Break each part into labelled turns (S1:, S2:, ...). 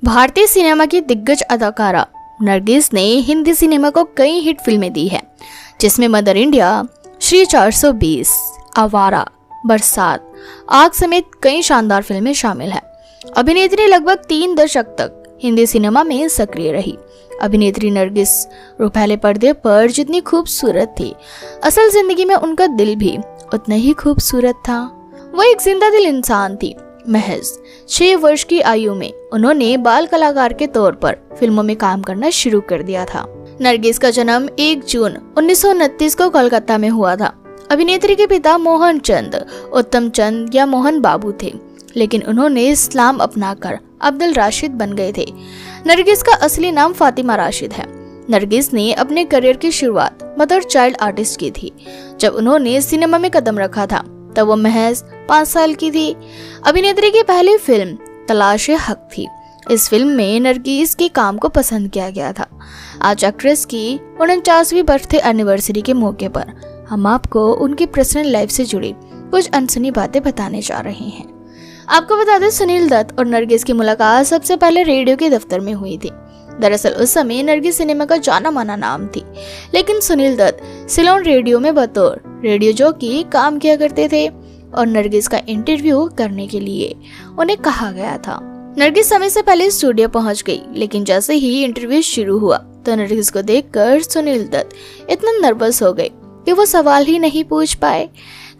S1: भारतीय सिनेमा की दिग्गज अदाकारा नरगिस ने हिंदी सिनेमा को कई हिट फिल्में दी हैं, जिसमें मदर इंडिया, श्री 420, आवारा, बरसात, आग समेत कई शानदार फिल्में शामिल हैं। अभिनेत्री लगभग 3 दशक तक हिंदी सिनेमा में सक्रिय रही। अभिनेत्री नरगिस रुपहले पर्दे पर जितनी खूबसूरत थी, असल जिंदगी में उनका दिल भी उतना ही खूबसूरत था। वो एक जिंदा दिल इंसान थी। महज 6 वर्ष की आयु में उन्होंने बाल कलाकार के तौर पर फिल्मों में काम करना शुरू कर दिया था। नरगिस का जन्म 1 जून 1929 को कोलकाता में हुआ था। अभिनेत्री के पिता मोहन चंद, उत्तम चंद या मोहन बाबू थे, लेकिन उन्होंने इस्लाम अपनाकर अब्दुल राशिद बन गए थे। नरगिस का असली नाम फातिमा राशिद है। नरगिस ने अपने करियर की शुरुआत मदर चाइल्ड आर्टिस्ट की थी। जब उन्होंने सिनेमा में कदम रखा था तब वो महज 5 साल की थी। अभिनेत्री की पहली फिल्म तलाश-ए-हक थी। इस फिल्म में नरगिस के काम को पसंद किया गया था। आज एक्ट्रेस की 49वीं बर्थडे एनिवर्सरी के मौके पर हम आपको उनकी पर्सनल लाइफ से जुड़ी कुछ अनसुनी बातें बताने जा रहे हैं। आपको बता दें, सुनील दत्त और नरगिस की मुलाकात सबसे पहले रेडियो के दफ्तर में हुई थी। दरअसल उस समय नरगिस सिनेमा का जाना माना नाम थी, लेकिन सुनील दत्त सिलोन रेडियो में बतौर रेडियो जॉकी काम किया करते थे और नरगिस का इंटरव्यू करने के लिए उन्हें कहा गया था। नरगिस समय से पहले स्टूडियो पहुंच गई, लेकिन जैसे ही इंटरव्यू शुरू हुआ तो नरगिस को देखकर सुनील दत्त इतना नर्वस हो गए कि वो सवाल ही नहीं पूछ पाए।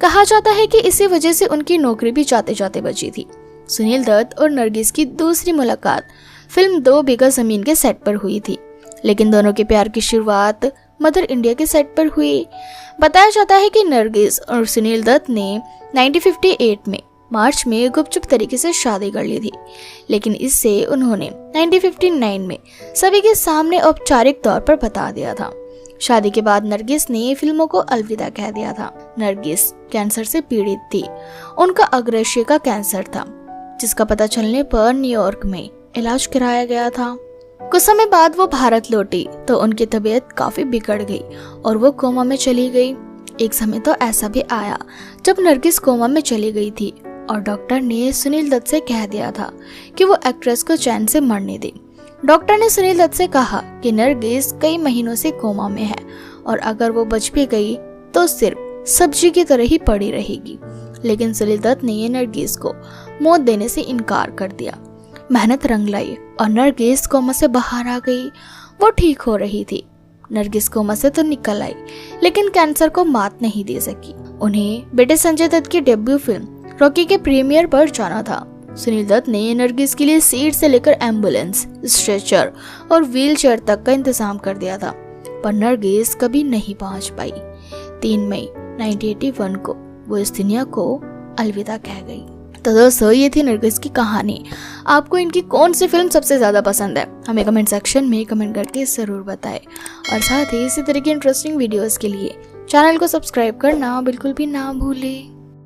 S1: कहा जाता है कि इसी वजह से उनकी नौकरी भी जाते जाते बची थी। सुनील दत्त और नरगिस की दूसरी मुलाकात फिल्म 2 बीघा जमीन के सेट पर हुई थी, लेकिन दोनों के प्यार की शुरुआत मदर इंडिया के सेट पर हुई। बताया जाता है कि नरगिस और सुनील दत्त ने 1958 में मार्च में गुपचुप तरीके से शादी कर ली थी, लेकिन इससे उन्होंने 1959 में सभी के सामने औपचारिक तौर पर बता दिया था। शादी के बाद नरगिस ने फिल्मों को अलविदा कह दिया था। नरगिस कैंसर से पीड़ित थी। उनका अग्रशय का कैंसर था, जिसका पता चलने पर न्यूयॉर्क में इलाज कराया गया था। कुछ समय बाद वो भारत लौटी तो उनकी तबीयत काफी बिगड़ गई और वो कोमा में चली गई। एक समय तो ऐसा भी आया जब नरगिस कोमा में चली गई थी और डॉक्टर ने सुनील दत्त से कह दिया था कि वो एक्ट्रेस को चैन से मरने दे। डॉक्टर ने सुनील दत्त से कहा कि नरगिस कई महीनों से कोमा में है और अगर वो बच भी गई तो सिर्फ सब्जी की तरह ही पड़ी रहेगी। लेकिन सुनील दत्त ने नरगिस को मौत देने से इनकार कर दिया। मेहनत रंग लाई और नरगिस कोमा से बाहर आ गई। वो ठीक हो रही थी। नरगिस कोमा से तो निकल आई, लेकिन कैंसर को मात नहीं दे सकी। उन्हें बेटे संजय दत्त की डेब्यू फिल्म रॉकी के प्रीमियर पर जाना था। सुनील दत्त ने नरगिस के लिए सीट से लेकर एम्बुलेंस, स्ट्रेचर और व्हीलचेयर तक का इंतजाम कर दिया था, पर नरगिस कभी नहीं पहुंच पाई। 3 मई 1981 को वो इस दुनिया को अलविदा कह गई। तो दोस्तों, ये थी नरगिस की कहानी। आपको इनकी कौन सी फिल्म सबसे ज्यादा पसंद है, हमें कमेंट सेक्शन में कमेंट करके जरूर बताएं। और साथ ही इसी तरह की इंटरेस्टिंग वीडियोस के लिए चैनल को सब्सक्राइब करना बिल्कुल भी ना भूलें।